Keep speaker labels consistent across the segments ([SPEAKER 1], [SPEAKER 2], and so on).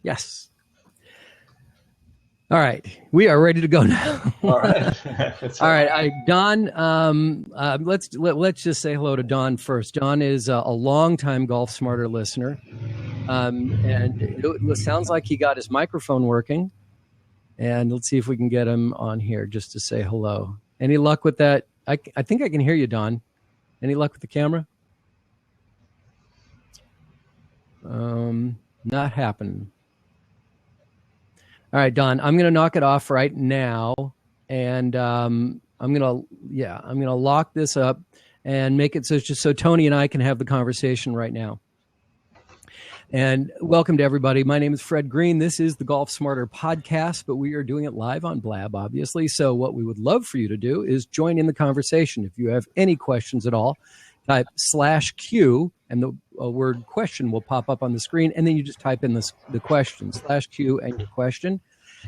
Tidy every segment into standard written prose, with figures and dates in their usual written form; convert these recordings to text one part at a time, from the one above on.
[SPEAKER 1] Yes. All right, we are ready to go now.
[SPEAKER 2] All right.
[SPEAKER 1] All right, Don. Let's just say hello to Don first. Don is a longtime Golf Smarter listener, and it sounds like he got his microphone working. And let's see if we can get him on here just to say hello. Any luck with that? I think I can hear you, Don. Any luck with the camera? Not happening. All right, Don, I'm going to knock it off right now, and I'm going to lock this up and make it so Tony and I can have the conversation right now. And welcome to everybody. My name is Fred Green. This is the Golf Smarter podcast, but we are doing it live on Blab, obviously. So what we would love for you to do is join in the conversation. If you have any questions at all, type /Q, and the word question will pop up on the screen, and then you just type in the question, /Q and your question.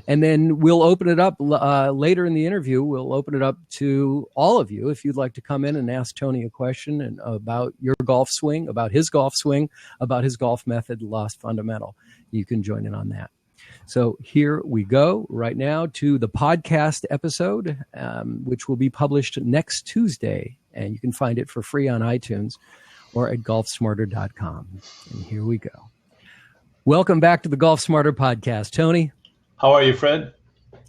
[SPEAKER 1] And then we'll open it up later in the interview. We'll open it up to all of you if you'd like to come in and ask Tony a question and about your golf swing, about his golf swing, about his golf method, Lost Fundamental. You can join in on that. So here we go right now to the podcast episode, which will be published next Tuesday. And you can find it for free on iTunes or at golfsmarter.com. And here we go. Welcome back to the Golf Smarter podcast. Tony.
[SPEAKER 2] How are you, Fred?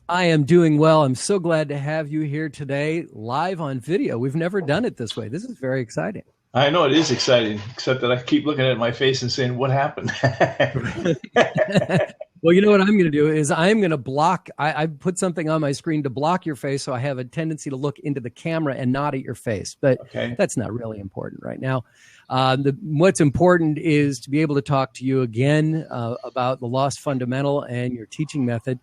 [SPEAKER 1] I am doing well. I'm so glad to have you here today, live on video. We've never done it this way. This is very exciting.
[SPEAKER 2] I know it is exciting, except that I keep looking at my face and saying, what happened?
[SPEAKER 1] Well, you know what I'm going to do is I'm going to block. I put something on my screen to block your face, so I have a tendency to look into the camera and not at your face. But That's not really important right now. What's important is to be able to talk to you again about the Lost Fundamental and your teaching method.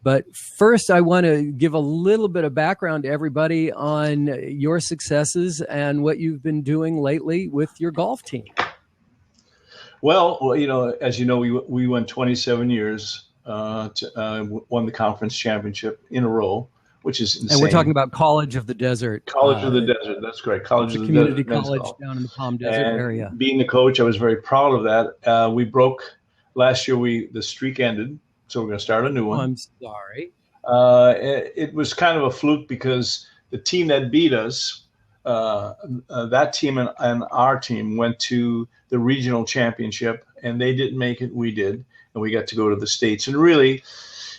[SPEAKER 1] But first, I want to give a little bit of background to everybody on your successes and what you've been doing lately with your golf team.
[SPEAKER 2] Well, as you know, we went 27 years, won the conference championship in a row, which is insane.
[SPEAKER 1] And we're talking about College of the Desert.
[SPEAKER 2] College of the Desert, that's correct. College of the
[SPEAKER 1] community
[SPEAKER 2] Desert.
[SPEAKER 1] College down in the Palm Desert area.
[SPEAKER 2] Being the coach, I was very proud of that. We broke last year. The streak ended, so we're going to start a new one.
[SPEAKER 1] Oh, I'm sorry.
[SPEAKER 2] It was kind of a fluke because the team that beat us, that team and our team went to the regional championship, and they didn't make it. We did, and we got to go to the States. And really,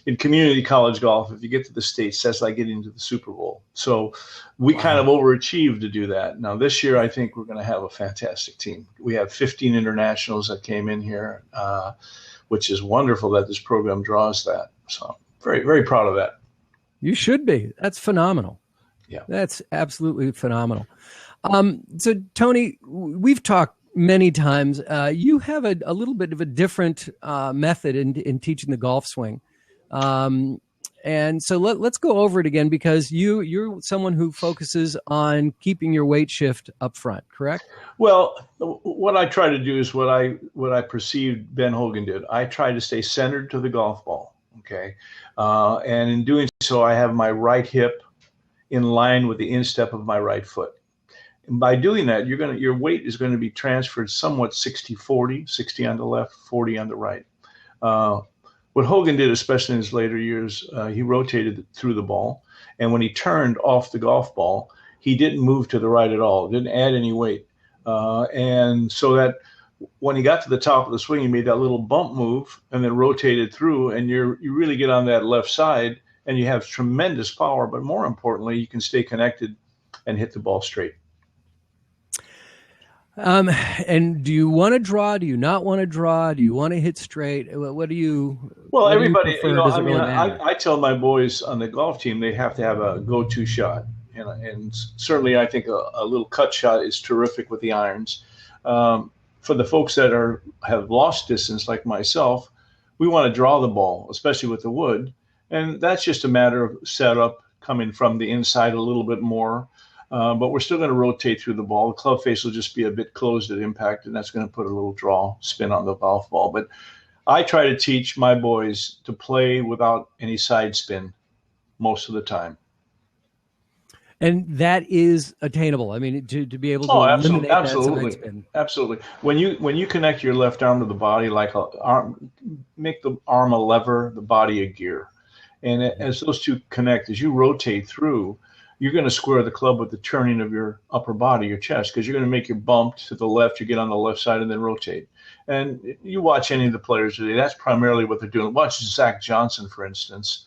[SPEAKER 2] in community college golf, if you get to the States, that's like getting to the Super Bowl. So we kind of overachieved to do that. Now, this year, I think we're going to have a fantastic team. We have 15 internationals that came in here, which is wonderful that this program draws that. So very, very proud of that.
[SPEAKER 1] You should be. That's phenomenal.
[SPEAKER 2] Yeah,
[SPEAKER 1] that's absolutely phenomenal. So, Tony, we've talked many times. You have a little bit of a different method in teaching the golf swing. And so let's go over it again, because you're someone who focuses on keeping your weight shift up front, correct?
[SPEAKER 2] Well, what I try to do is what I perceived Ben Hogan did. I try to stay centered to the golf ball, okay? And in doing so, I have my right hip in line with the instep of my right foot. And by doing that, your weight is going to be transferred somewhat 60-40, 60 on the left, 40 on the right. What Hogan did, especially in his later years, he rotated through the ball. And when he turned off the golf ball, he didn't move to the right at all, didn't add any weight. And so that when he got to the top of the swing, he made that little bump move and then rotated through, and you really get on that left side and you have tremendous power. But more importantly, you can stay connected and hit the ball straight.
[SPEAKER 1] And do you want to draw? Do you not want to draw? Do you want to hit straight? What do you?
[SPEAKER 2] Well,
[SPEAKER 1] what
[SPEAKER 2] everybody,
[SPEAKER 1] do you prefer? Really
[SPEAKER 2] I tell my boys on the golf team they have to have a go-to shot, and certainly I think a little cut shot is terrific with the irons. For the folks that have lost distance like myself, we want to draw the ball, especially with the wood, and that's just a matter of setup, coming from the inside a little bit more. But we're still going to rotate through the ball. The club face will just be a bit closed at impact, and that's going to put a little draw spin on the golf ball. But I try to teach my boys to play without any side spin most of the time.
[SPEAKER 1] And that is attainable. I mean, to be able to
[SPEAKER 2] Oh,
[SPEAKER 1] eliminate
[SPEAKER 2] absolutely,
[SPEAKER 1] that side spin.
[SPEAKER 2] absolutely. When you connect your left arm to the body, like a arm, make the arm a lever, the body a gear, and as those two connect, as you rotate through, you're going to square the club with the turning of your upper body, your chest, because you're going to make your bump to the left. You get on the left side and then rotate. And you watch any of the players today, that's primarily what they're doing. Watch Zach Johnson, for instance.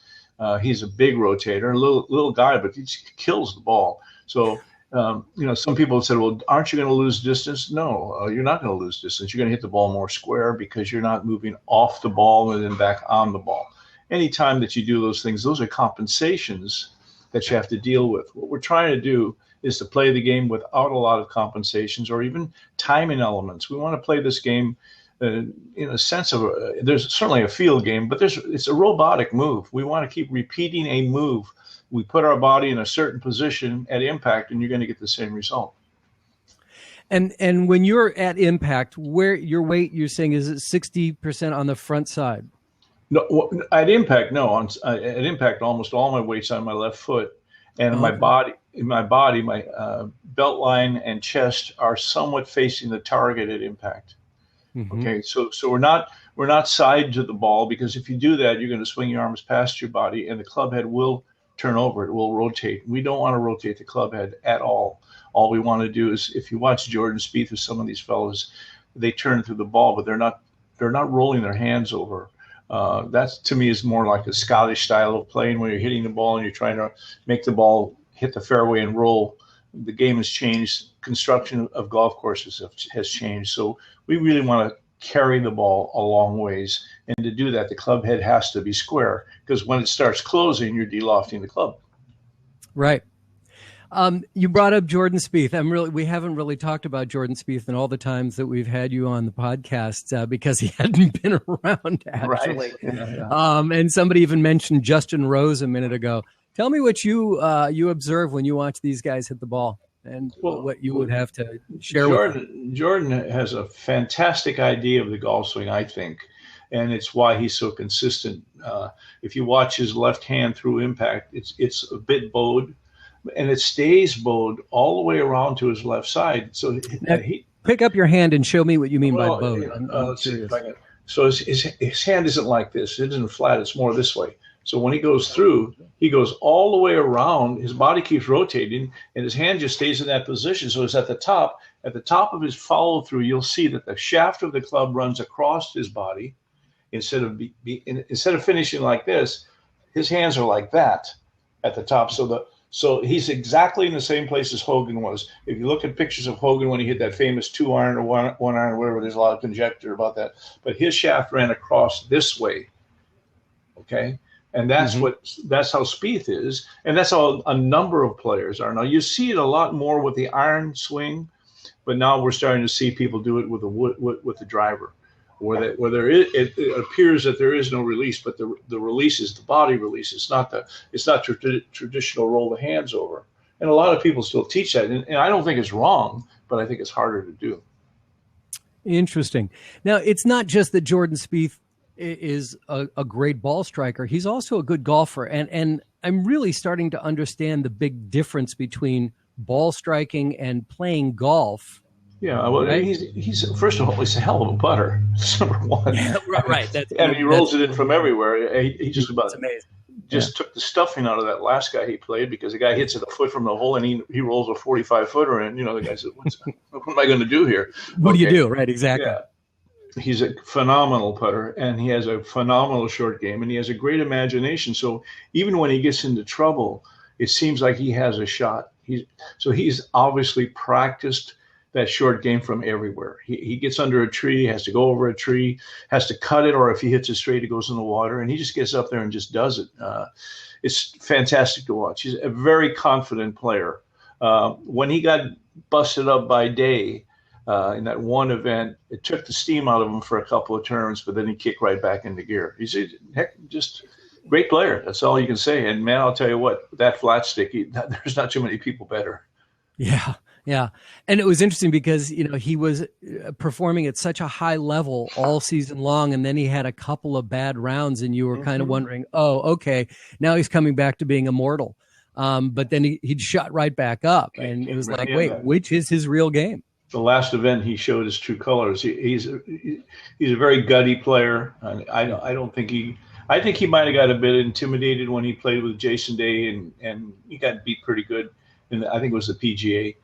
[SPEAKER 2] He's a big rotator, a little guy, but he kills the ball. So, some people have said, well, aren't you going to lose distance? No, you're not going to lose distance. You're going to hit the ball more square because you're not moving off the ball and then back on the ball. Anytime that you do those things, those are compensations that you have to deal with. What we're trying to do is to play the game without a lot of compensations or even timing elements. We want to play this game in a sense of there's certainly a field game, but it's a robotic move. We want to keep repeating a move. We put our body in a certain position at impact, and you're going to get the same result.
[SPEAKER 1] And when you're at impact, where your weight, you're saying, is it 60% on the front side?
[SPEAKER 2] No, at impact, no. At impact, almost all my weight's on my left foot, and my body, my belt line and chest are somewhat facing the target at impact. Mm-hmm. Okay, so we're not side to the ball, because if you do that, you're going to swing your arms past your body, and the club head will turn over. It will rotate. We don't want to rotate the club head at all. All we want to do is, if you watch Jordan Spieth with some of these fellows, they turn through the ball, but they're not rolling their hands over. That to me is more like a Scottish style of playing, when you're hitting the ball and you're trying to make the ball hit the fairway and roll. The game has changed. Construction of golf courses has changed. So we really want to carry the ball a long ways. And to do that, the club head has to be square, because when it starts closing, you're delofting the club.
[SPEAKER 1] Right. You brought up Jordan Spieth. We haven't really talked about Jordan Spieth in all the times that we've had you on the podcast, because he hadn't been around, actually. Right. Yeah. And somebody even mentioned Justin Rose a minute ago. Tell me what you observe when you watch these guys hit the ball, and what you would have to share with them.
[SPEAKER 2] Jordan has a fantastic idea of the golf swing, I think, and it's why he's so consistent. If you watch his left hand through impact, it's a bit bowed, and it stays bowed all the way around to his left side. So
[SPEAKER 1] pick up your hand and show me what you mean by bowed. I'm
[SPEAKER 2] curious. So his hand isn't like this. It isn't flat. It's more this way. So when he goes through, he goes all the way around. His body keeps rotating, and his hand just stays in that position. So it's at the top. At the top of his follow through, you'll see that the shaft of the club runs across his body. Instead of finishing like this, his hands are like that at the top. So he's exactly in the same place as Hogan was. If you look at pictures of Hogan when he hit that famous 2-iron or 1-iron, whatever, there's a lot of conjecture about that. But his shaft ran across this way. Okay. And that's that's how Spieth is, and that's how a number of players are. Now you see it a lot more with the iron swing, but now we're starting to see people do it with the driver, where it appears that there is no release, but the release is the body release. It's not traditional roll the hands over, and a lot of people still teach that, and I don't think it's wrong, but I think it's harder to do.
[SPEAKER 1] Interesting. Now it's not just that Jordan Spieth is a great ball striker. He's also a good golfer. And I'm really starting to understand the big difference between ball striking and playing golf.
[SPEAKER 2] Yeah, well, right? he's first of all, he's a hell of a putter. That's number one. Yeah,
[SPEAKER 1] right.
[SPEAKER 2] And he rolls it in from everywhere. He just about
[SPEAKER 1] amazing.
[SPEAKER 2] Took the stuffing out of that last guy he played, because the guy hits it a foot from the hole and he rolls a 45-footer, and the guy said, what am I going to do here?
[SPEAKER 1] What do you do? Right, exactly.
[SPEAKER 2] Yeah. He's a phenomenal putter, and he has a phenomenal short game, and he has a great imagination. So even when he gets into trouble, it seems like he has a shot. He's obviously practiced that short game from everywhere. He gets under a tree, has to go over a tree, has to cut it, or if he hits it straight, it goes in the water, and he just gets up there and just does it. It's fantastic to watch. He's a very confident player. When he got busted up by Day, in that one event, it took the steam out of him for a couple of turns, but then he kicked right back into gear. He's just great player. That's all you can say. And man, I'll tell you what, that flat stick, there's not too many people better.
[SPEAKER 1] Yeah. Yeah. And it was interesting because, he was performing at such a high level all season long. And then he had a couple of bad rounds, and you were kind of wondering, oh, okay, now he's coming back to being immortal. But then he'd shut right back up, and it was like, wait, which is his real game?
[SPEAKER 2] The last event he showed his true colors. He's a very gutty player. I don't think he. I think he might have got a bit intimidated when he played with Jason Day, and he got beat pretty good. And I think it was the PGA,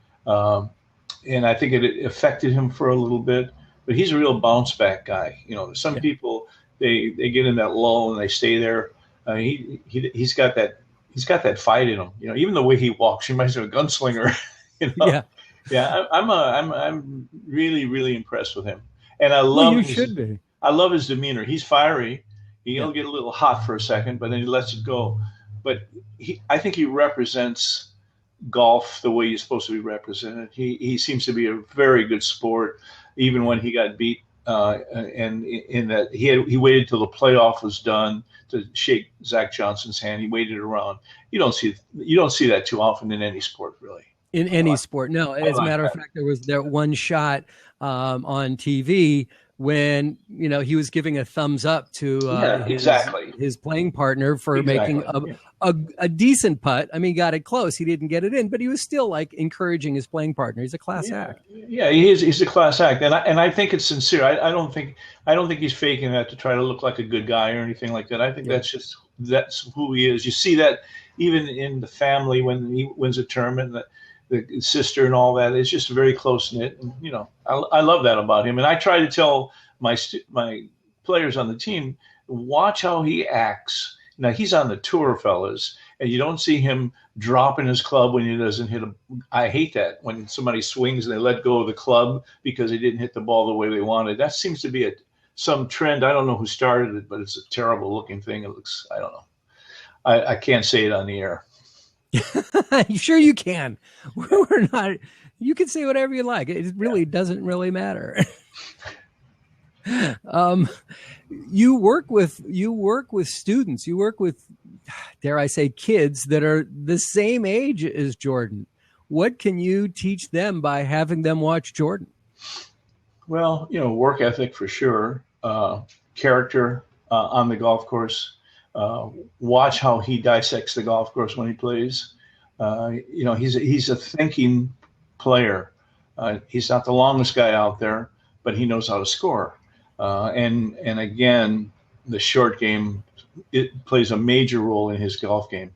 [SPEAKER 2] and I think it affected him for a little bit. But he's a real bounce back guy. Some people they get in that lull and they stay there. He's got that fight in him. Even the way he walks, he reminds me of a gunslinger.
[SPEAKER 1] Yeah.
[SPEAKER 2] Yeah, I'm really, really impressed with him, and I love I love his demeanor. He's fiery. He'll get a little hot for a second, but then he lets it go. But I think he represents golf the way he's supposed to be represented. He seems to be a very good sport, even when he got beat. And in that he waited till the playoff was done to shake Zach Johnson's hand. He waited around. You don't see that too often in any sport, really.
[SPEAKER 1] In any sport, no. As a matter of fact, there was that one shot on TV when he was giving a thumbs up to his playing partner for making a decent putt. I mean, got it close. He didn't get it in, but he was still like encouraging his playing partner. He's a class act.
[SPEAKER 2] Yeah, he's a class act, and I think it's sincere. I don't think he's faking that to try to look like a good guy or anything like that. I think that's who he is. You see that even in the family when he wins a tournament. The sister and all that. It's just very close knit, and I love that about him. And I try to tell my players on the team, watch how he acts. Now he's on the tour, fellas, and you don't see him dropping his club when he doesn't hit a. I hate that when somebody swings and they let go of the club because they didn't hit the ball the way they wanted. That seems to be some trend. I don't know who started it, but it's a terrible looking thing. It looks. I don't know. I can't say it on the air.
[SPEAKER 1] Sure you can. We're not. You can say whatever you like. It really doesn't really matter. You work with students. You work with, dare I say, kids that are the same age as Jordan. What can you teach them by having them watch Jordan?
[SPEAKER 2] Well, work ethic for sure. Character on the golf course. Watch how he dissects the golf course when he plays. He's a thinking player. He's not the longest guy out there, but he knows how to score. And again, the short game, it plays a major role in his golf game.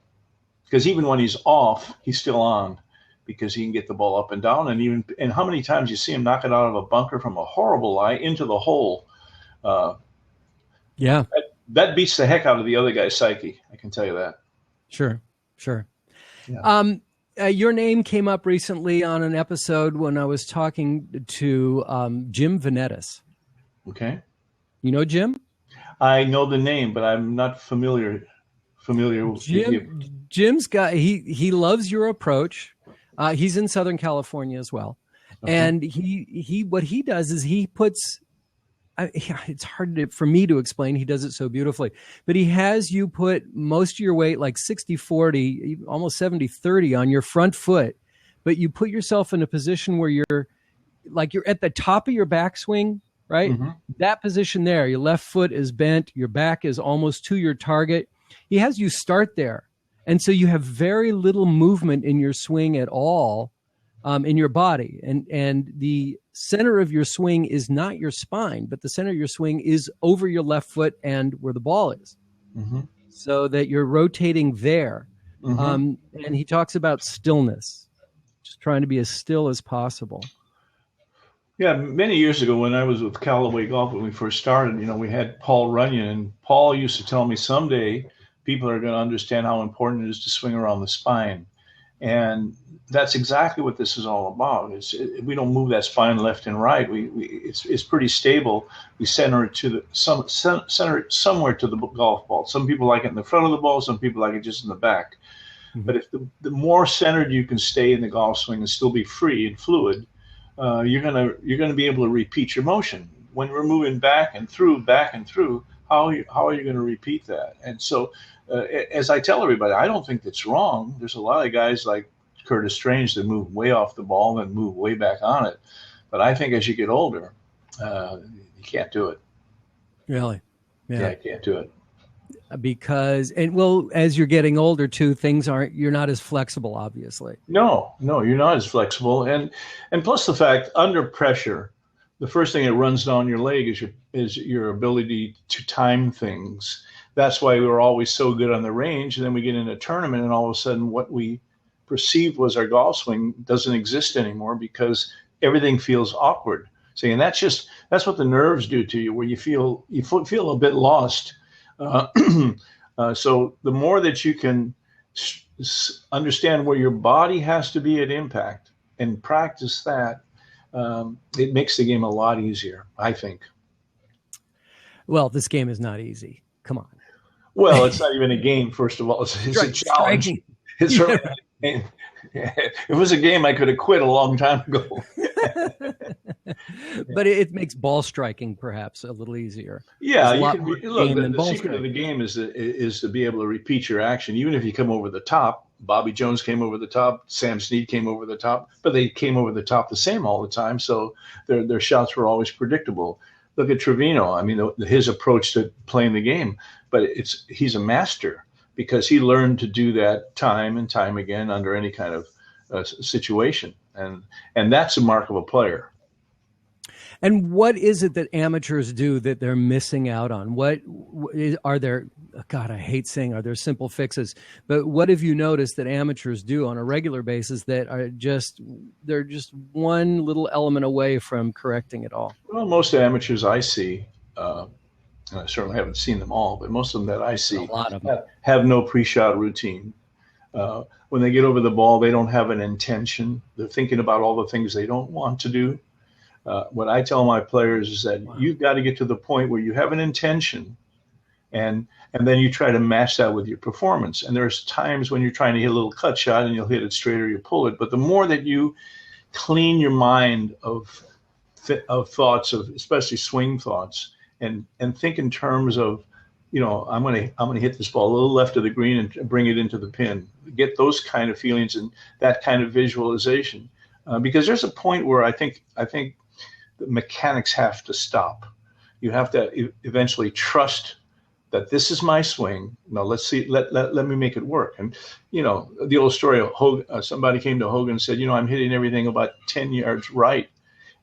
[SPEAKER 2] Because even when he's off, he's still on because he can get the ball up and down. And how many times you see him knock it out of a bunker from a horrible lie into the hole. That beats the heck out of the other guy's psyche. I can tell you that.
[SPEAKER 1] Sure.
[SPEAKER 2] Yeah.
[SPEAKER 1] Your name came up recently on an episode when I was talking to Jim Venettis.
[SPEAKER 2] Okay.
[SPEAKER 1] You know Jim?
[SPEAKER 2] I know the name, but I'm not familiar with Jim.
[SPEAKER 1] Jim's guy. He loves your approach. He's in Southern California as well, and he what he does is he puts. It's hard for me to explain. He does it so beautifully, but he has you put most of your weight, like 60-40, almost 70-30 on your front foot, but you put yourself in a position where you're at the top of your backswing, right? Mm-hmm. That position there, your left foot is bent, your back is almost to your target. He has you start there. And so you have very little movement in your swing at all, in your body. And the center of your swing is not your spine, but the center of your swing is over your left foot and where the ball is. Mm-hmm. So that you're rotating there. Mm-hmm. And he talks about stillness, just trying to be as still as possible.
[SPEAKER 2] Yeah, many years ago when I was with Callaway Golf, when we first started, we had Paul Runyon, and Paul used to tell me someday people are going to understand how important it is to swing around the spine. And that's exactly what this is all about. We don't move that spine left and right. It's pretty stable. We center it center it somewhere to the golf ball. Some people like it in the front of the ball. Some people like it just in the back. Mm-hmm. But if the more centered you can stay in the golf swing and still be free and fluid, you're gonna be able to repeat your motion. When we're moving back and through, how are you going to repeat that? And so, as I tell everybody, I don't think that's wrong. There's a lot of guys like Curtis Strange that move way off the ball and move way back on it. But I think as you get older, you can't do it.
[SPEAKER 1] Really?
[SPEAKER 2] Yeah, you can't do it.
[SPEAKER 1] because, and well, as you're getting older too, you're not as flexible, obviously.
[SPEAKER 2] No, you're not as flexible, and plus the fact under pressure, the first thing that runs down your leg is your ability to time things. That's why we were always so good on the range, and then we get in a tournament, and all of a sudden, what we perceived was our golf swing doesn't exist anymore because everything feels awkward. See, and that's what the nerves do to you, where you feel a bit lost. So the more that you can understand where your body has to be at impact and practice that, it makes the game a lot easier, I think.
[SPEAKER 1] Well, this game is not easy. Come on.
[SPEAKER 2] Well, it's not even a game, first of all. It's a challenge.
[SPEAKER 1] Striking.
[SPEAKER 2] It's if it was a game, I could have quit a long time ago.
[SPEAKER 1] But it makes ball striking perhaps a little easier.
[SPEAKER 2] Yeah, the secret of the game is to be able to repeat your action, even if you come over the top. Bobby Jones came over the top, Sam Snead came over the top, but they came over the top the same all the time, so their shots were always predictable. Look at Trevino. I mean, his approach to playing the game, but he's a master because he learned to do that time and time again under any kind of situation, and that's a mark of a player.
[SPEAKER 1] And what is it that amateurs do that they're missing out on? Are there, God, I hate saying, are there simple fixes? But what have you noticed that amateurs do on a regular basis that they're just one little element away from correcting it all?
[SPEAKER 2] Well, most amateurs I see, and I certainly haven't seen them all, but most of them that I see
[SPEAKER 1] a lot of them
[SPEAKER 2] have no pre-shot routine. When they get over the ball, they don't have an intention. They're thinking about all the things they don't want to do. What I tell my players is that you've got to get to the point where you have an intention, and then you try to match that with your performance. And there's times when you're trying to hit a little cut shot and you'll hit it straight or you pull it. But the more that you clean your mind of thoughts, of especially swing thoughts, and think in terms of, I'm gonna hit this ball a little left of the green and bring it into the pin. Get those kind of feelings and that kind of visualization, because there's a point where I think the mechanics have to stop. You have to eventually trust that this is my swing. Now let's see. Let me make it work. And the old story of Hogan, somebody came to Hogan and said, I'm hitting everything about 10 yards right.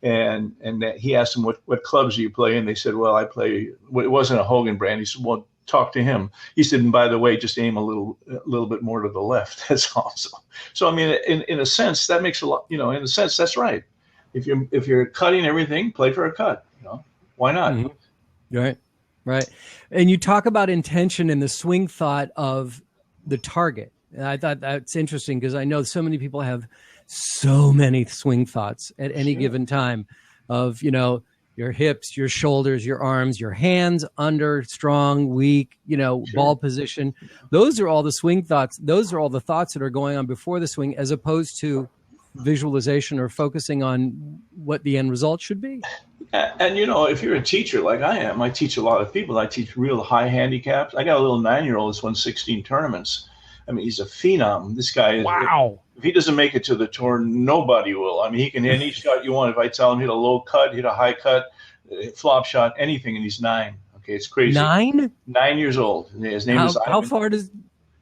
[SPEAKER 2] And that he asked them, what clubs do you play? And they said, well, I play. It wasn't a Hogan brand. He said, well, talk to him. He said, and by the way, just aim a little bit more to the left. That's awesome. So I mean, in a sense, that makes a lot. In a sense, that's right. If you're cutting everything, play for a cut. Why not?
[SPEAKER 1] Mm-hmm. Right. And you talk about intention and the swing thought of the target. And I thought that's interesting because I know so many people have so many swing thoughts at any given time of, your hips, your shoulders, your arms, your hands under, strong, weak, ball position. Those are all the swing thoughts. Those are all the thoughts that are going on before the swing, as opposed to visualization or focusing on what the end result should be.
[SPEAKER 2] And if you're a teacher like I am, I teach a lot of people. I teach real high handicaps. I got a little 9-year-old that's won 16 tournaments. I mean, he's a phenom. This guy is.
[SPEAKER 1] Wow.
[SPEAKER 2] If he doesn't make it to the tour, nobody will. I mean, he can hit any shot you want. If I tell him hit a low cut, hit a high cut, flop shot, anything, and he's 9. Okay, it's crazy.
[SPEAKER 1] 9?
[SPEAKER 2] 9 years old. His name is Ivan.
[SPEAKER 1] How far does?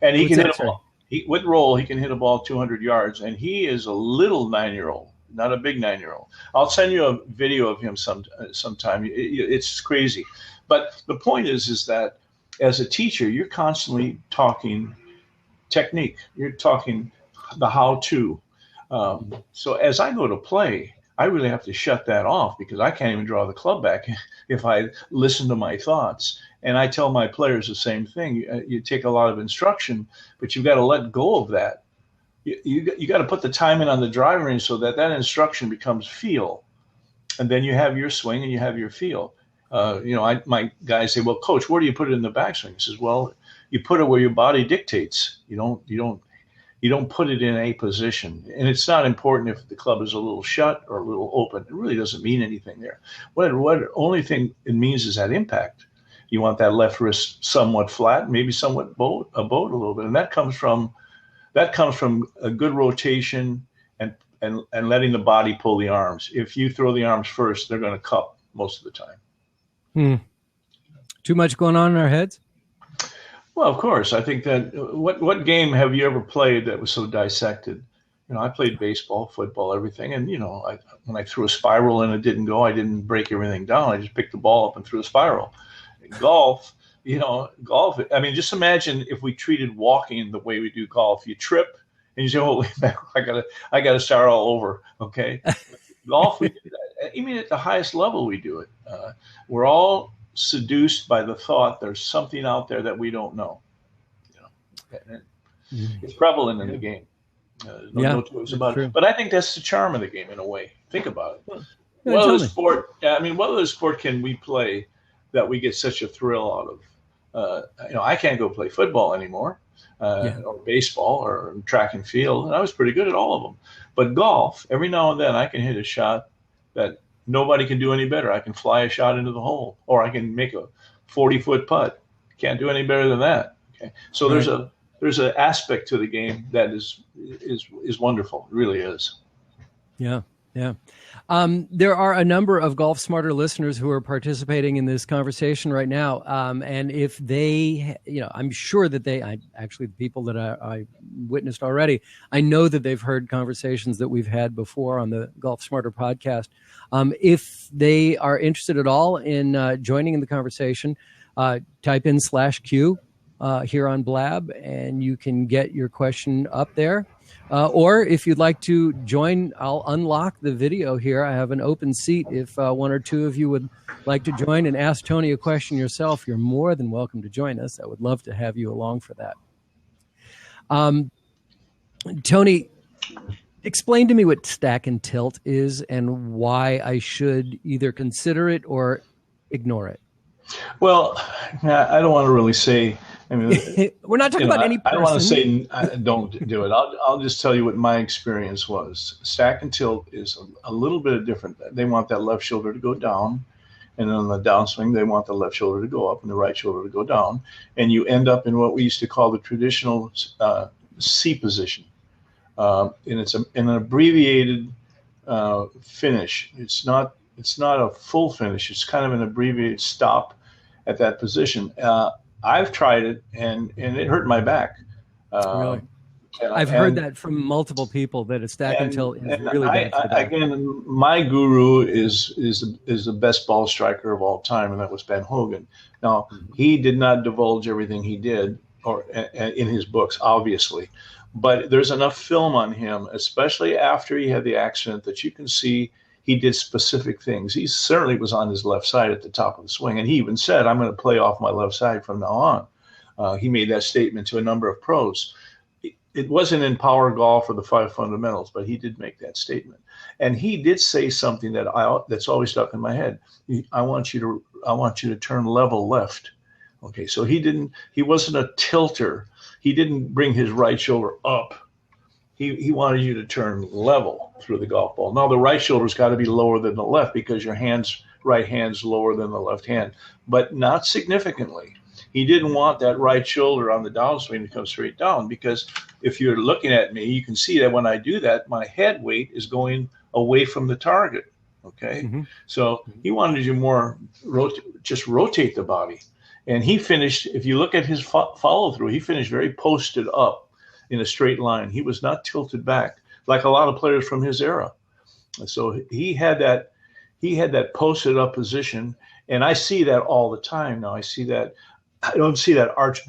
[SPEAKER 2] And he can hit a ball. With roll, he can hit a ball 200 yards, and he is a little 9-year-old, not a big 9-year-old. I'll send you a video of him sometime. It's crazy. But the point is that as a teacher, you're constantly talking technique. You're talking the how-to. So as I go to play, I really have to shut that off because I can't even draw the club back if I listen to my thoughts. And I tell my players the same thing. You take a lot of instruction, but you've got to let go of that. You got to put the time in on the driving range so that instruction becomes feel. And then you have your swing and you have your feel. My guys say, well, coach, where do you put it in the backswing? He says, well, you put it where your body dictates. You don't put it in a position. And it's not important if the club is a little shut or a little open. It really doesn't mean anything there. What only thing it means is that impact. You want that left wrist somewhat flat, maybe somewhat a boat a little bit. And that comes from a good rotation and letting the body pull the arms. If you throw the arms first, they're going to cup most of the time.
[SPEAKER 1] Too much going on in our heads?
[SPEAKER 2] Well, of course. I think that what game have you ever played that was so dissected? I played baseball, football, everything, and when I threw a spiral and it didn't go, I didn't break everything down. I just picked the ball up and threw a spiral. Golf, golf. I mean, just imagine if we treated walking the way we do golf. You trip and you say, "Oh, I gotta start all over." Okay, golf, we do that. I mean, at the highest level, we do it. We're all seduced by the thought there's something out there that we don't know. It's prevalent in the game. No two ways about it. But I think that's the charm of the game in a way. Think about it. What other sport can we play that we get such a thrill out of? I can't go play football anymore, or baseball, or track and field, and I was pretty good at all of them. But golf, every now and then, I can hit a shot that nobody can do any better. I can fly a shot into the hole, or I can make a 40-foot putt. Can't do any better than that. Okay, so there's an aspect to the game that is wonderful. It really is. Yeah.
[SPEAKER 1] Yeah. There are a number of Golf Smarter listeners who are participating in this conversation right now. And if they, I'm sure that the people that I witnessed already, I know that they've heard conversations that we've had before on the Golf Smarter podcast. If they are interested at all in joining in the conversation, type in /Q here on Blab, and you can get your question up there. Or if you'd like to join, I'll unlock the video here. I have an open seat. If one or two of you would like to join and ask Tony a question yourself, you're more than welcome to join us. I would love to have you along for that. Tony, explain to me what stack and tilt is and why I should either consider it or ignore it.
[SPEAKER 2] Well, I don't want to really say. I mean,
[SPEAKER 1] we're not talking about any person.
[SPEAKER 2] I don't want to say don't do it. I'll just tell you what my experience was. Stack and tilt is a little bit different. They want that left shoulder to go down, and on the downswing, they want the left shoulder to go up and the right shoulder to go down, and you end up in what we used to call the traditional C position, and it's an abbreviated finish. It's not a full finish. It's kind of an abbreviated stop at that position. I've tried it, and it hurt my back.
[SPEAKER 1] Really? I've heard that from multiple people, that a stack and tilt is really bad for the back.
[SPEAKER 2] Again, my guru is the best ball striker of all time, and that was Ben Hogan. Now, he did not divulge everything he did or in his books, obviously. But there's enough film on him, especially after he had the accident, that you can see he did specific things. He certainly was on his left side at the top of the swing. And he even said, I'm going to play off my left side from now on. He made that statement to a number of pros. It wasn't in Power Golf or the 5 Fundamentals, but he did make that statement. And he did say something that's always stuck in my head. I want you to turn level left. Okay, so he wasn't a tilter. He didn't bring his right shoulder up. He wanted you to turn level through the golf ball. Now, the right shoulder's got to be lower than the left because your right hand's lower than the left hand, but not significantly. He didn't want that right shoulder on the downswing to come straight down, because if you're looking at me, you can see that when I do that, my head weight is going away from the target. Okay, So he wanted you more just rotate the body, and he finished. If you look at his follow through, he finished very posted up in a straight line. He was not tilted back like a lot of players from his era. So he had that posted up position, and I see that all the time now. I don't see that arch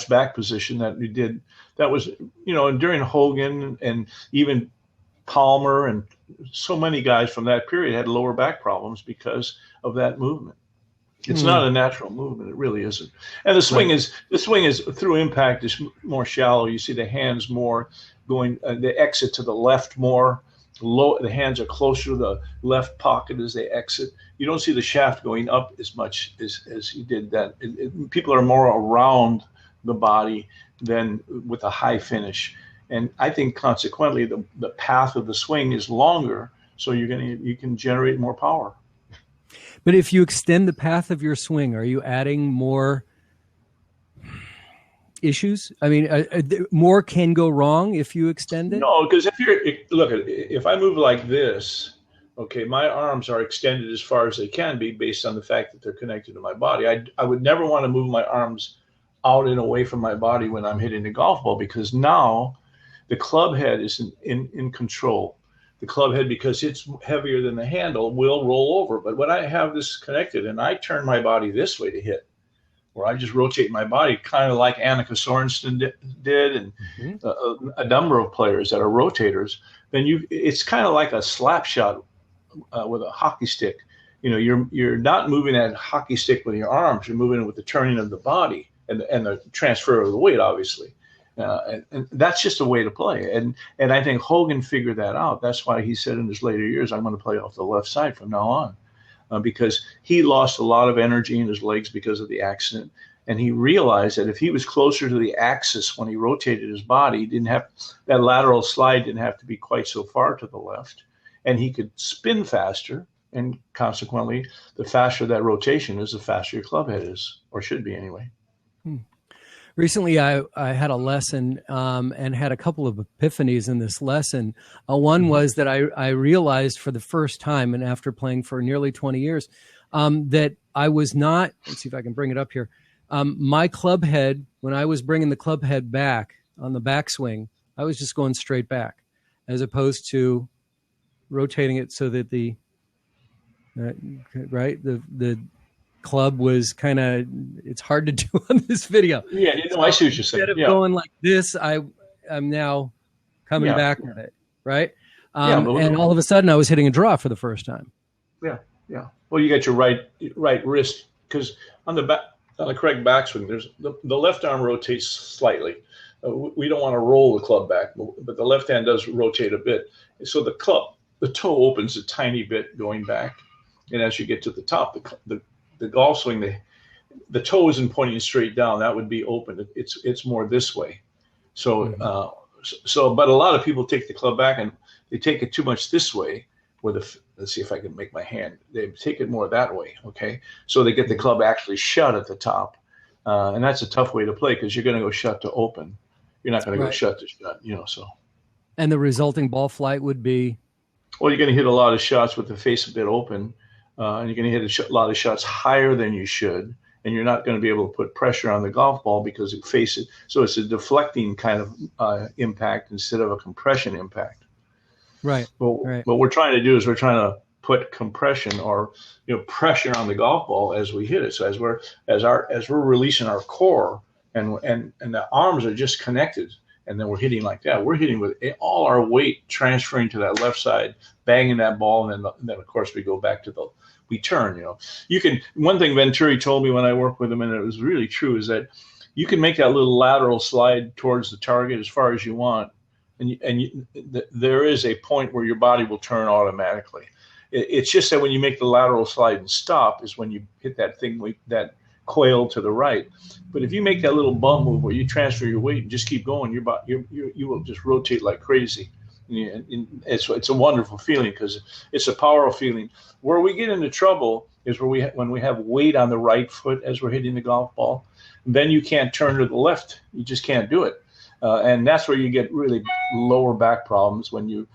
[SPEAKER 2] back position that we did. That was, and during Hogan and even Palmer and so many guys from that period had lower back problems because of that movement. It's not a natural movement. It really isn't. And the swing is through impact is more shallow. You see the hands more going, they exit to the left more. The hands are closer to the left pocket as they exit. You don't see the shaft going up as much as you did that. People are more around the body than with a high finish. And I think consequently the path of the swing is longer, so you can generate more power.
[SPEAKER 1] But if you extend the path of your swing, are you adding more issues? I mean, more can go wrong if you extend it?
[SPEAKER 2] No, because if I move like this, Okay, my arms are extended as far as they can be based on the fact that they're connected to my body. I would never want to move my arms out and away from my body when I'm hitting the golf ball, because now the club head is in control. The club head, because it's heavier than the handle, will roll over. But when I have this connected and I turn my body this way to hit, where I just rotate my body, kind of like Annika Sorenstam did, and a number of players that are rotators, then it's kind of like a slap shot with a hockey stick. You know, you're not moving that hockey stick with your arms. You're moving it with the turning of the body and the transfer of the weight, obviously. And that's just a way to play. And I think Hogan figured that out. That's why he said in his later years, I'm going to play off the left side from now on. Because he lost a lot of energy in his legs because of the accident. And he realized that if he was closer to the axis when he rotated his body, that lateral slide didn't have to be quite so far to the left. And he could spin faster. And consequently, the faster that rotation is, the faster your club head is, or should be anyway.
[SPEAKER 1] Recently, I had a lesson and had a couple of epiphanies in this lesson. One was that I realized for the first time, and after playing for nearly 20 years, that I was not, let's see if I can bring it up here, my club head, when I was bringing the club head back on the backswing, I was just going straight back, as opposed to rotating it so that the club was kind of, it's hard to do on this video.
[SPEAKER 2] Yeah, I see what you're saying.
[SPEAKER 1] Instead of going like this, I'm now coming back with it, right? And all of a sudden I was hitting a draw for the first time.
[SPEAKER 2] Yeah. Well, you got your right wrist, because on the correct backswing, there's the left arm rotates slightly. We don't want to roll the club back, but the left hand does rotate a bit. So the toe opens a tiny bit going back, and as you get to the top, the golf swing, the toe isn't pointing straight down. That would be open. It's more this way. So, but a lot of people take the club back and they take it too much this way. Let's see if I can make my hand. They take it more that way. Okay. So they get the club actually shut at the top. And that's a tough way to play, because you're going to go shut to open. You're not going to go shut to shut, so. And
[SPEAKER 1] the resulting ball flight would be?
[SPEAKER 2] Well, you're going to hit a lot of shots with the face a bit open. And you're going to hit a lot of shots higher than you should, and you're not going to be able to put pressure on the golf ball because you face it. So it's a deflecting kind of impact instead of a compression impact.
[SPEAKER 1] Right.
[SPEAKER 2] What we're trying to do is we're trying to put compression or pressure on the golf ball as we hit it. So as we're releasing our core and the arms are just connected, and then we're hitting like that. We're hitting with all our weight transferring to that left side, banging that ball, and then of course we go back to we turn. One thing Venturi told me when I worked with him, and it was really true, is that you can make that little lateral slide towards the target as far as you want, and there is a point where your body will turn automatically. It's just that when you make the lateral slide and stop is when you hit that thing, that coil to the right. But if you make that little bump move where you transfer your weight and just keep going, you will just rotate like crazy. And it's a wonderful feeling, because it's a powerful feeling. Where we get into trouble is when we have weight on the right foot as we're hitting the golf ball. Then you can't turn to the left. You just can't do it. And that's where you get really lower back problems, when you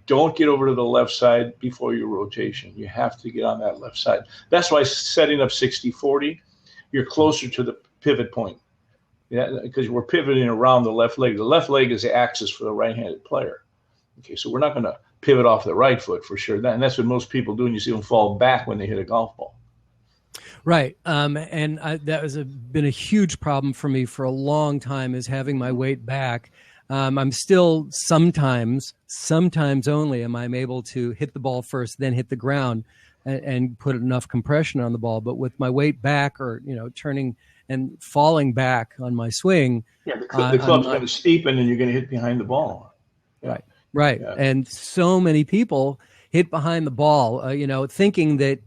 [SPEAKER 2] don't get over to the left side before your rotation. You have to get on that left side. That's why setting up 60-40, you're closer to the pivot point. Yeah, because we're pivoting around the left leg. The left leg is the axis for the right-handed player. Okay, so we're not going to pivot off the right foot for sure. And that's what most people do, and you see them fall back when they hit a golf ball.
[SPEAKER 1] Right. And that has been a huge problem for me for a long time, is having my weight back. I'm still sometimes only am I able to hit the ball first, then hit the ground and put enough compression on the ball. But with my weight back, or, turning and falling back on my swing.
[SPEAKER 2] Yeah, the club's going to steepen and you're going to hit behind the ball.
[SPEAKER 1] Yeah. Right. Yeah. And so many people hit behind the ball, thinking that,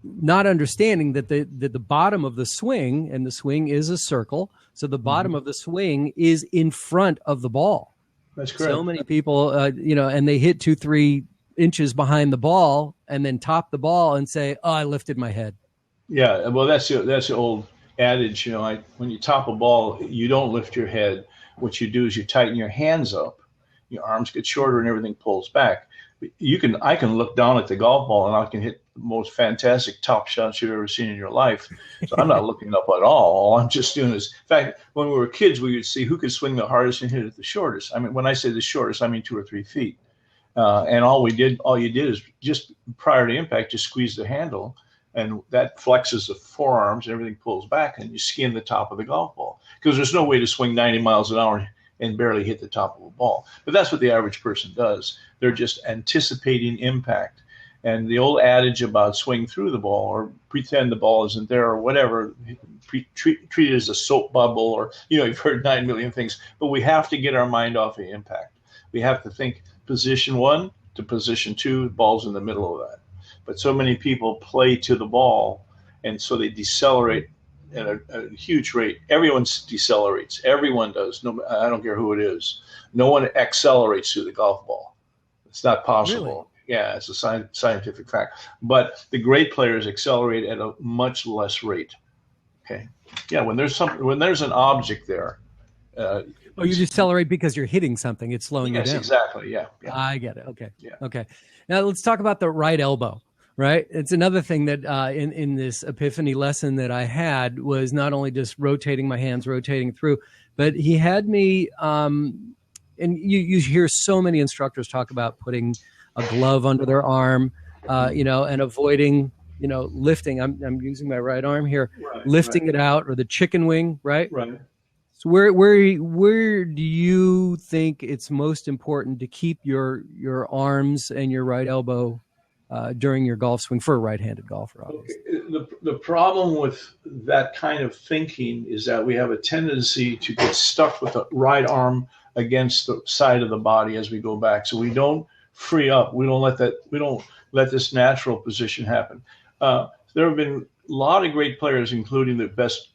[SPEAKER 1] not understanding that the bottom of the swing, and the swing is a circle, so the bottom of the swing is in front of the ball.
[SPEAKER 2] That's correct.
[SPEAKER 1] So many people, and they hit 2-3 inches behind the ball and then top the ball and say, "Oh, I lifted my head."
[SPEAKER 2] Yeah, well, that's the old adage. When you top a ball, you don't lift your head. What you do is you tighten your hands up, your arms get shorter, and everything pulls back. I can look down at the golf ball and I can hit the most fantastic top shots you've ever seen in your life. So I'm not looking up at all. All I'm just doing is, in fact, when we were kids, we would see who could swing the hardest and hit it the shortest. I mean, when I say the shortest, I mean 2 or 3 feet. And all you did is just prior to impact, just squeeze the handle, and that flexes the forearms and everything pulls back, and you skin the top of the golf ball, because there's no way to swing 90 miles an hour and barely hit the top of a ball. But that's what the average person does. They're just anticipating impact. And the old adage about swing through the ball or pretend the ball isn't there or whatever, treat it as a soap bubble, or, you've heard 9 million things. But we have to get our mind off of impact. We have to think position 1 to position 2, ball's in the middle of that. But so many people play to the ball, and so they decelerate at a huge rate. Everyone decelerates. Everyone does. No, I don't care who it is. No one accelerates through the golf ball. It's not possible. Really? Yeah, it's a scientific fact. But the great players accelerate at a much less rate. Okay. Yeah, when there's an object there.
[SPEAKER 1] You decelerate because you're hitting something. It's slowing you down.
[SPEAKER 2] Yes, exactly. Yeah.
[SPEAKER 1] I get it. Okay.
[SPEAKER 2] Yeah.
[SPEAKER 1] Okay. Now let's talk about the right elbow. Right. It's another thing that in this epiphany lesson that I had was not only just rotating my hands, rotating through, but he had me, and you hear so many instructors talk about putting a glove under their arm, and avoiding, lifting. I'm using my right arm here, lifting it out, or the chicken wing, right?
[SPEAKER 2] Right.
[SPEAKER 1] So where do you think it's most important to keep your arms and your right elbow during your golf swing for a right-handed golfer, obviously?
[SPEAKER 2] Okay. The problem with that kind of thinking is that we have a tendency to get stuck with the right arm against the side of the body as we go back. So we don't free up. We don't let this natural position happen. There have been a lot of great players, including the best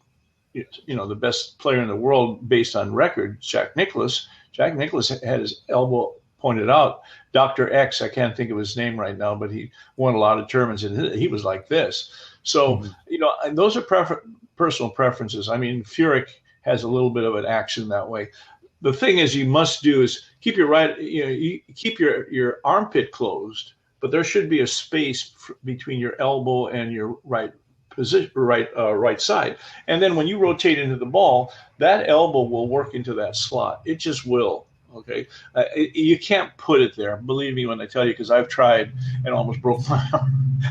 [SPEAKER 2] player in the world based on record, Jack Nicklaus. Jack Nicklaus had his elbow pointed out. Dr. X, I can't think of his name right now, but he won a lot of tournaments, and he was like this. So, and those are personal preferences. I mean, Furyk has a little bit of an action that way. The thing is, you must do is keep keep your armpit closed, but there should be a space between your elbow and your right position, right side. And then when you rotate into the ball, that elbow will work into that slot. It just will. Okay, you can't put it there. Believe me when I tell you, because I've tried and almost broke my arm.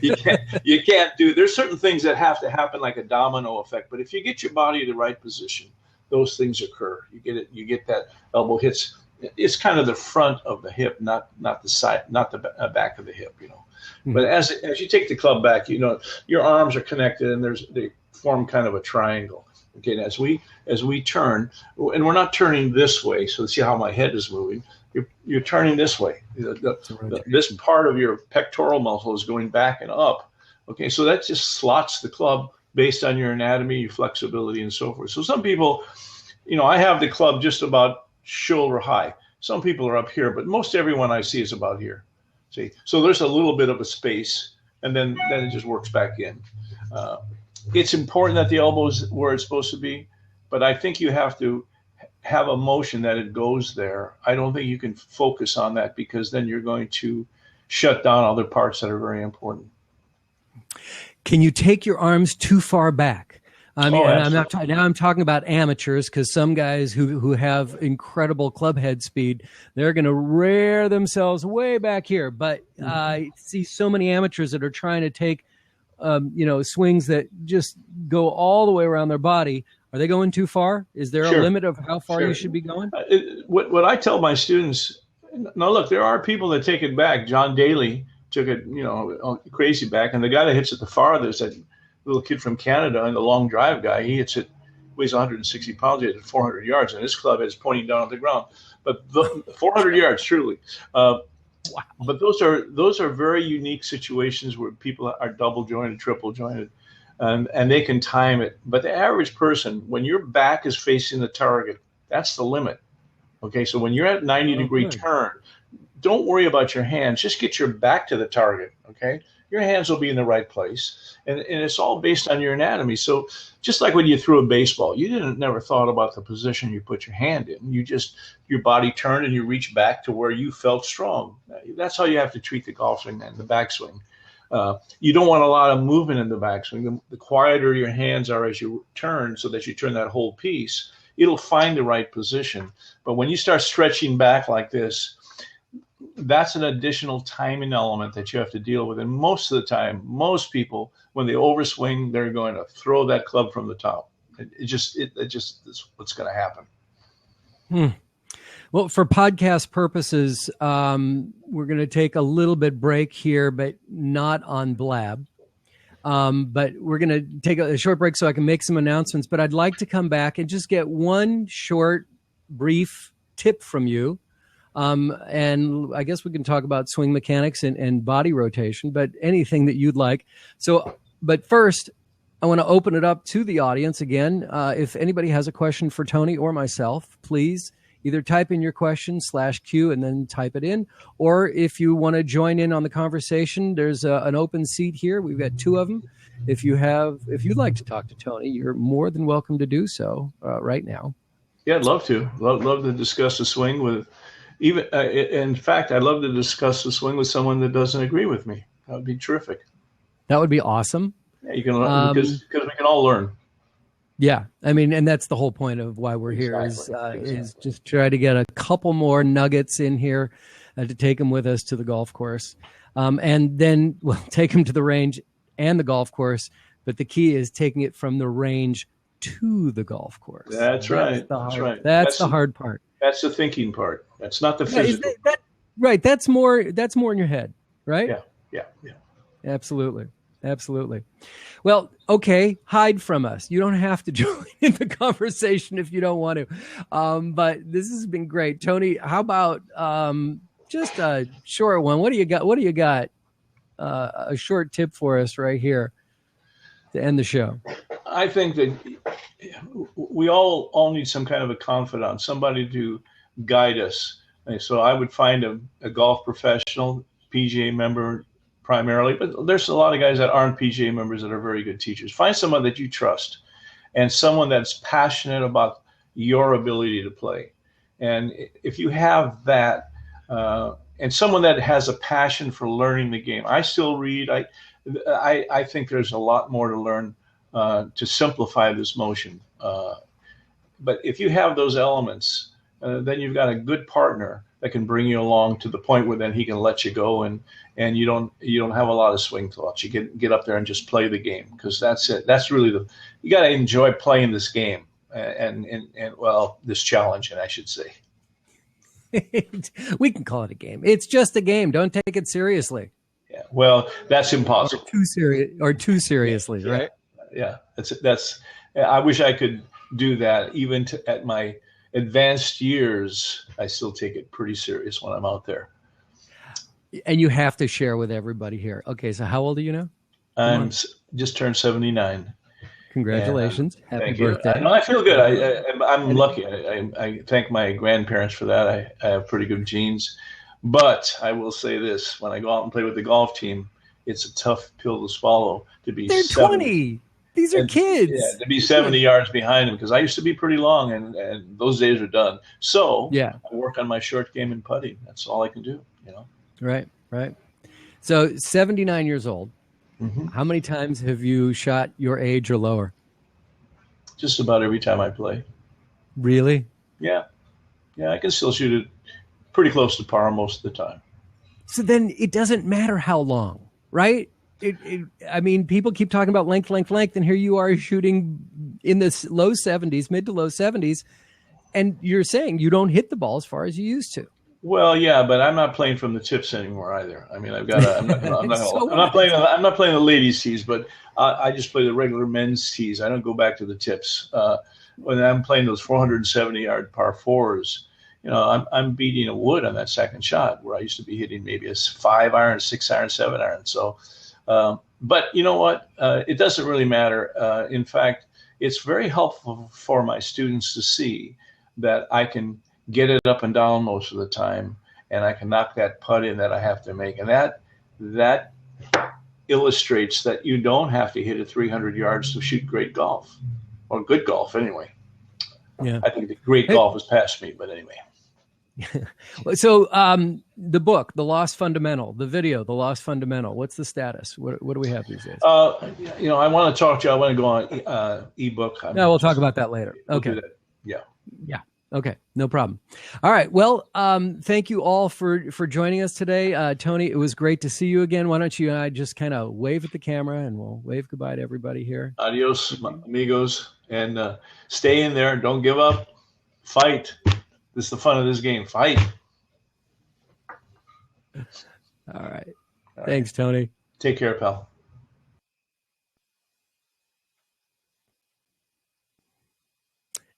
[SPEAKER 2] You can't do. There's certain things that have to happen, like a domino effect. But if you get your body in the right position, those things occur. You get it. You get that elbow hits. It's kind of the front of the hip, not the side, not the back of the hip. Mm-hmm. But as you take the club back, your arms are connected, and they form kind of a triangle. Okay, and as we turn, and we're not turning this way, so see how my head is moving. You're turning this way. This part of your pectoral muscle is going back and up. Okay, so that just slots the club based on your anatomy, your flexibility, and so forth. So some people, I have the club just about shoulder high. Some people are up here, but most everyone I see is about here. See, so there's a little bit of a space, and then it just works back in. It's important that the elbow is where it's supposed to be, but I think you have to have a motion that it goes there. I don't think you can focus on that, because then you're going to shut down other parts that are very important.
[SPEAKER 1] Can you take your arms too far back? I mean, I'm talking about amateurs, because some guys who have incredible club head speed, they're going to rear themselves way back here. But I see so many amateurs that are trying to take swings that just go all the way around their body. Are they going too far? Is there a limit of how far you should be going?
[SPEAKER 2] What I tell my students, now look, there are people that take it back. John Daly took it, crazy back. And the guy that hits it the farthest, that little kid from Canada, and the long drive guy, he hits it, weighs 160 pounds, he hit it 400 yards, and his club head is pointing down on the ground. But 400 yards, truly. Wow. But those are very unique situations where people are double jointed, triple jointed, and they can time it. But the average person, when your back is facing the target, that's the limit. Okay, so when you're at 90-degree turn, don't worry about your hands. Just get your back to the target. Okay, your hands will be in the right place. And it's all based on your anatomy. So just like when you threw a baseball, you never thought about the position you put your hand in. Your body turned and you reach back to where you felt strong. That's how you have to treat the golf swing and the backswing. You don't want a lot of movement in the backswing. The quieter your hands are as you turn, so that you turn that whole piece, it'll find the right position. But when you start stretching back like this, that's an additional timing element that you have to deal with. And most of the time, most people, when they overswing, they're going to throw that club from the top. It just is what's going to happen.
[SPEAKER 1] Well, for podcast purposes, we're going to take a little bit break here, but not on Blab. But we're going to take a short break so I can make some announcements. But I'd like to come back and just get one short, brief tip from you. And I guess we can talk about swing mechanics and body rotation, but anything that you'd like. So, but first, I want to open it up to the audience again. If anybody has a question for Tony or myself, please either type in your question /Q and then type it in. Or if you want to join in on the conversation, there's an open seat here. We've got 2 of them. If you'd like to talk to Tony, you're more than welcome to do so right now.
[SPEAKER 2] Yeah, I'd love to. Love to discuss the swing with even. In fact, I'd love to discuss the swing with someone that doesn't agree with me. That would be terrific.
[SPEAKER 1] That would be awesome.
[SPEAKER 2] Yeah, you can learn because we can all learn.
[SPEAKER 1] Yeah, I mean, and that's the whole point of why we're here is just try to get a couple more nuggets in here to take them with us to the golf course, and then we'll take them to the range and the golf course. But the key is taking it from the range to the golf course.
[SPEAKER 2] That's right.
[SPEAKER 1] That's the hard part.
[SPEAKER 2] That's the thinking part. That's not the physical.
[SPEAKER 1] Right. That's more in your head, right?
[SPEAKER 2] Yeah.
[SPEAKER 1] Absolutely. Well, okay, hide from us. You don't have to join in the conversation if you don't want to. But this has been great. Tony, how about just a short one? What do you got? A short tip for us right here to end the show.
[SPEAKER 2] I think that we all need some kind of a confidant, somebody to guide us. And so I would find a golf professional, PGA member, primarily, but there's a lot of guys that aren't PGA members that are very good teachers. Find someone that you trust and someone that's passionate about your ability to play. And if you have that, and someone that has a passion for learning the game. I still read. I think there's a lot more to learn to simplify this motion. But if you have those elements, then you've got a good partner that can bring you along to the point where then he can let you go and you don't have a lot of swing thoughts. You get up there and just play the game, because that's it. That's really you got to enjoy playing this game and this challenge, and I should say.
[SPEAKER 1] We can call it a game. It's just a game. Don't take it seriously.
[SPEAKER 2] Yeah. Well, that's impossible.
[SPEAKER 1] Or too seriously,
[SPEAKER 2] yeah.
[SPEAKER 1] Right?
[SPEAKER 2] Yeah. That's. I wish I could do that. Even at my advanced years, I still take it pretty serious when I'm out there.
[SPEAKER 1] And you have to share with everybody here. Okay, so how old are you now?
[SPEAKER 2] I'm just turned 79.
[SPEAKER 1] Congratulations. Happy birthday.
[SPEAKER 2] I feel good. I'm lucky. I thank my grandparents for that. I have pretty good genes. But I will say this, when I go out and play with the golf team, it's a tough pill to swallow to be
[SPEAKER 1] They're 20. These are kids.
[SPEAKER 2] Yeah, to be 70 yards behind them, because I used to be pretty long, and those days are done. So I work on my short game and putting. That's all I can do,
[SPEAKER 1] Right. So 79 years old.
[SPEAKER 2] Mm-hmm.
[SPEAKER 1] How many times have you shot your age or lower?
[SPEAKER 2] Just about every time I play.
[SPEAKER 1] Really?
[SPEAKER 2] Yeah, I can still shoot it pretty close to par most of the time.
[SPEAKER 1] So then it doesn't matter how long, right? I mean, people keep talking about length, and here you are shooting in the low 70s, mid to low 70s, and you're saying you don't hit the ball as far as you used to.
[SPEAKER 2] Well, yeah, but I'm not playing from the tips anymore either. I mean, I'm not playing the ladies' tees, but I just play the regular men's tees. I don't go back to the tips. When I'm playing those 470-yard par fours, I'm beating a wood on that second shot, where I used to be hitting maybe a 5-iron, 6-iron, 7-iron. So, but you know what? It doesn't really matter. In fact, it's very helpful for my students to see that I can get it up and down most of the time, and I can knock that putt in that I have to make. And that illustrates that you don't have to hit it 300 yards to shoot great golf, or good golf anyway.
[SPEAKER 1] Yeah.
[SPEAKER 2] I think the great golf is past me, but anyway.
[SPEAKER 1] So the book, The Lost Fundamental, the video, The Lost Fundamental, what's the status? What do we have these days?
[SPEAKER 2] I want to talk to you. I want to go on ebook.
[SPEAKER 1] No, we'll talk about that later. Okay.
[SPEAKER 2] We'll do that. Yeah.
[SPEAKER 1] Yeah. Okay. No problem. All right. Well, thank you all for joining us today. Tony, it was great to see you again. Why don't you and I just kind of wave at the camera and we'll wave goodbye to everybody here.
[SPEAKER 2] Adios, amigos. And stay in there. Don't give up. Fight. This is the fun of this game. Fight.
[SPEAKER 1] All right. Thanks, Tony.
[SPEAKER 2] Take care, pal.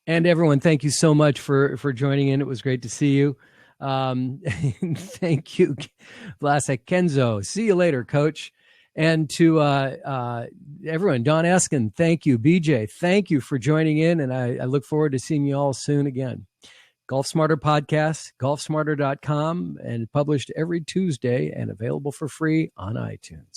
[SPEAKER 1] And everyone, thank you so much for joining in. It was great to see you. Thank you, Vlasic Kenzo. See you later, Coach. And to everyone, Don Eskin, thank you. BJ, thank you for joining in. And I look forward to seeing you all soon again. Golf Smarter Podcast, golfsmarter.com, and published every Tuesday and available for free on iTunes.